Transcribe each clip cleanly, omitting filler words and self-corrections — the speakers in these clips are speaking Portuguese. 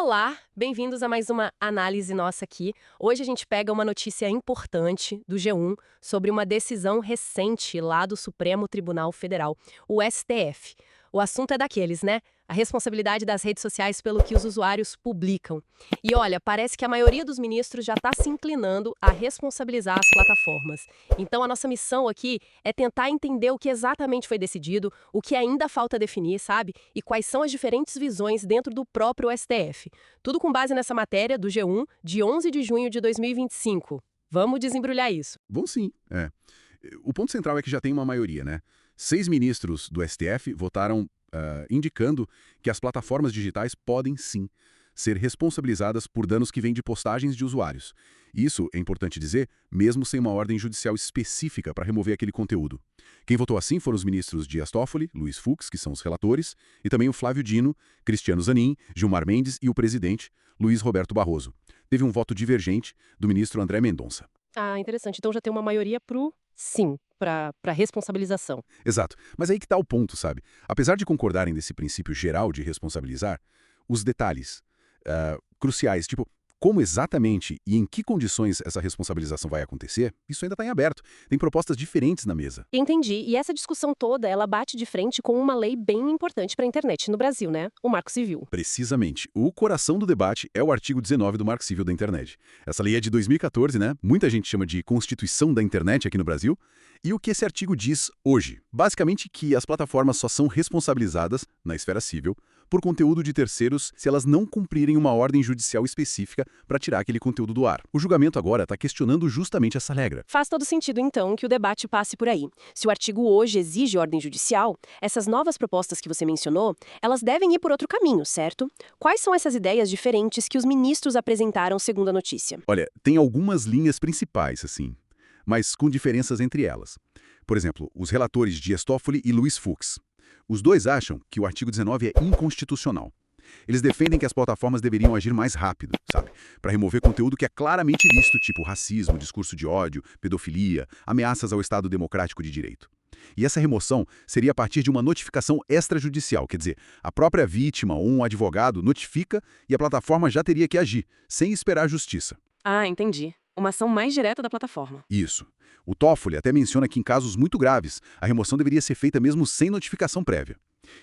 Olá, bem-vindos a mais uma análise nossa aqui. Hoje a gente pega uma notícia importante do G1 sobre uma decisão recente lá do Supremo Tribunal Federal, o STF. O assunto é daqueles, né? A responsabilidade das redes sociais pelo que os usuários publicam. E olha, parece que a maioria dos ministros já está se inclinando a responsabilizar as plataformas. Então a nossa missão aqui é tentar entender o que exatamente foi decidido, o que ainda falta definir, sabe? E quais são as diferentes visões dentro do próprio STF. Tudo com base nessa matéria do G1 de 11 de junho de 2025. Vamos desembrulhar isso. Vão sim, é. O ponto central é que já tem uma maioria, né? 6 ministros do STF votaram indicando que as plataformas digitais podem sim ser responsabilizadas por danos que vêm de postagens de usuários. Isso, é importante dizer, mesmo sem uma ordem judicial específica para remover aquele conteúdo. Quem votou assim foram os ministros Dias Toffoli, Luiz Fux, que são os relatores, e também o Flávio Dino, Cristiano Zanin, Gilmar Mendes e o presidente, Luiz Roberto Barroso. Teve um voto divergente do ministro André Mendonça. Ah, interessante. Então já tem uma maioria pro sim, para responsabilização. Exato. Mas aí que está o ponto, sabe? Apesar de concordarem desse princípio geral de responsabilizar, os detalhes cruciais, tipo, como exatamente e em que condições essa responsabilização vai acontecer, isso ainda está em aberto. Tem propostas diferentes na mesa. Entendi. E essa discussão toda, ela bate de frente com uma lei bem importante para a internet no Brasil, né? O Marco Civil. Precisamente. O coração do debate é o artigo 19 do Marco Civil da Internet. Essa lei é de 2014, né? Muita gente chama de Constituição da Internet aqui no Brasil. E o que esse artigo diz hoje? Basicamente que as plataformas só são responsabilizadas, na esfera civil, por conteúdo de terceiros se elas não cumprirem uma ordem judicial específica para tirar aquele conteúdo do ar. O julgamento agora está questionando justamente essa regra. Faz todo sentido, então, que o debate passe por aí. Se o artigo hoje exige ordem judicial, essas novas propostas que você mencionou, elas devem ir por outro caminho, certo? Quais são essas ideias diferentes que os ministros apresentaram segundo a notícia? Olha, tem algumas linhas principais, assim, mas com diferenças entre elas. Por exemplo, os relatores Dias Toffoli e Luiz Fux. Os dois acham que o artigo 19 é inconstitucional. Eles defendem que as plataformas deveriam agir mais rápido, sabe? Para remover conteúdo que é claramente ilícito, tipo racismo, discurso de ódio, pedofilia, ameaças ao Estado democrático de direito. E essa remoção seria a partir de uma notificação extrajudicial, quer dizer, a própria vítima ou um advogado notifica e a plataforma já teria que agir, sem esperar a justiça. Ah, entendi. Uma ação mais direta da plataforma. Isso. O Toffoli até menciona que em casos muito graves, a remoção deveria ser feita mesmo sem notificação prévia.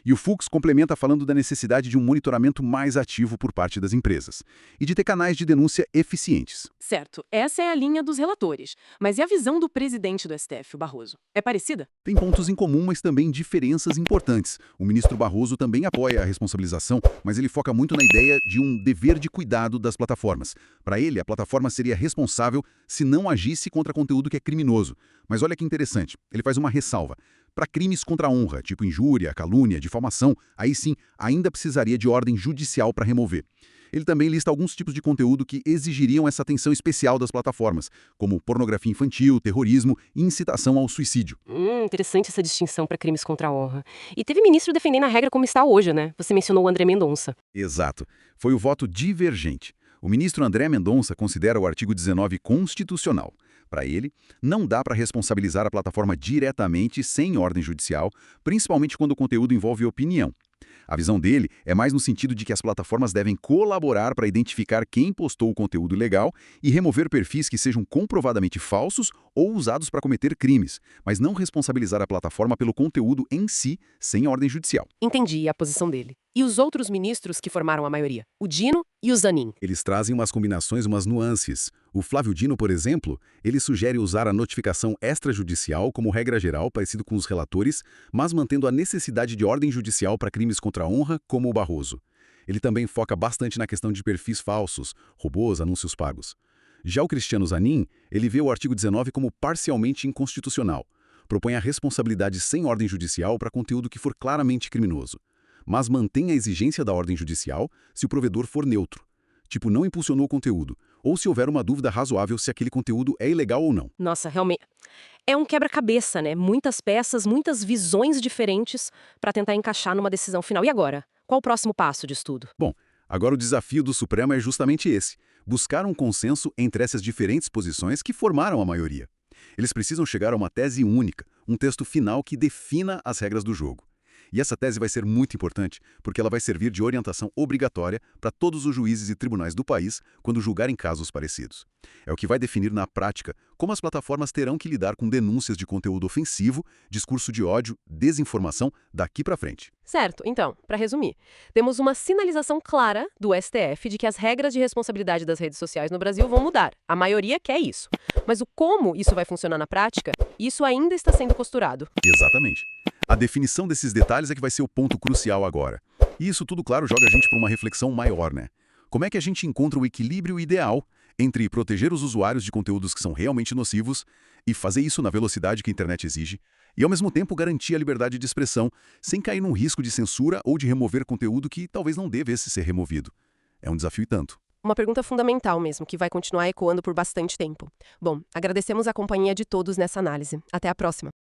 E o Fux complementa falando da necessidade de um monitoramento mais ativo por parte das empresas e de ter canais de denúncia eficientes. Certo, essa é a linha dos relatores. Mas e a visão do presidente do STF, o Barroso? É parecida? Tem pontos em comum, mas também diferenças importantes. O ministro Barroso também apoia a responsabilização, mas ele foca muito na ideia de um dever de cuidado das plataformas. Para ele, a plataforma seria responsável se não agisse contra conteúdo que é criminoso. Mas olha que interessante, ele faz uma ressalva. Para crimes contra a honra, tipo injúria, calúnia, difamação, aí sim, ainda precisaria de ordem judicial para remover. Ele também lista alguns tipos de conteúdo que exigiriam essa atenção especial das plataformas, como pornografia infantil, terrorismo e incitação ao suicídio. Interessante essa distinção para crimes contra a honra. E teve ministro defendendo a regra como está hoje, né? Você mencionou o André Mendonça. Exato. Foi o voto divergente. O ministro André Mendonça considera o artigo 19 constitucional. Para ele, não dá para responsabilizar a plataforma diretamente sem ordem judicial, principalmente quando o conteúdo envolve opinião. A visão dele é mais no sentido de que as plataformas devem colaborar para identificar quem postou o conteúdo ilegal e remover perfis que sejam comprovadamente falsos ou usados para cometer crimes, mas não responsabilizar a plataforma pelo conteúdo em si, sem ordem judicial. Entendi a posição dele. E os outros ministros que formaram a maioria? O Dino e o Zanin. Eles trazem umas combinações, umas nuances. O Flávio Dino, por exemplo, ele sugere usar a notificação extrajudicial como regra geral, parecido com os relatores, mas mantendo a necessidade de ordem judicial para crimes contra a honra, como o Barroso. Ele também foca bastante na questão de perfis falsos, robôs, anúncios pagos. Já o Cristiano Zanin, ele vê o artigo 19 como parcialmente inconstitucional. Propõe a responsabilidade sem ordem judicial para conteúdo que for claramente criminoso, mas mantém a exigência da ordem judicial se o provedor for neutro. Tipo, não impulsionou o conteúdo, ou se houver uma dúvida razoável se aquele conteúdo é ilegal ou não. Nossa, realmente. É um quebra-cabeça, né? Muitas peças, muitas visões diferentes para tentar encaixar numa decisão final. E agora? Qual o próximo passo disso tudo? Bom, agora o desafio do Supremo é justamente esse: buscar um consenso entre essas diferentes posições que formaram a maioria. Eles precisam chegar a uma tese única, um texto final que defina as regras do jogo. E essa tese vai ser muito importante, porque ela vai servir de orientação obrigatória para todos os juízes e tribunais do país quando julgarem casos parecidos. É o que vai definir na prática como as plataformas terão que lidar com denúncias de conteúdo ofensivo, discurso de ódio, desinformação daqui para frente. Certo, então, para resumir, temos uma sinalização clara do STF de que as regras de responsabilidade das redes sociais no Brasil vão mudar. A maioria quer isso. Mas o como isso vai funcionar na prática, isso ainda está sendo costurado. Exatamente. A definição desses detalhes é que vai ser o ponto crucial agora. E isso tudo, claro, joga a gente para uma reflexão maior, né? Como é que a gente encontra o equilíbrio ideal entre proteger os usuários de conteúdos que são realmente nocivos e fazer isso na velocidade que a internet exige, e ao mesmo tempo garantir a liberdade de expressão, sem cair num risco de censura ou de remover conteúdo que talvez não devesse ser removido? É um desafio e tanto. Uma pergunta fundamental mesmo, que vai continuar ecoando por bastante tempo. Bom, agradecemos a companhia de todos nessa análise. Até a próxima.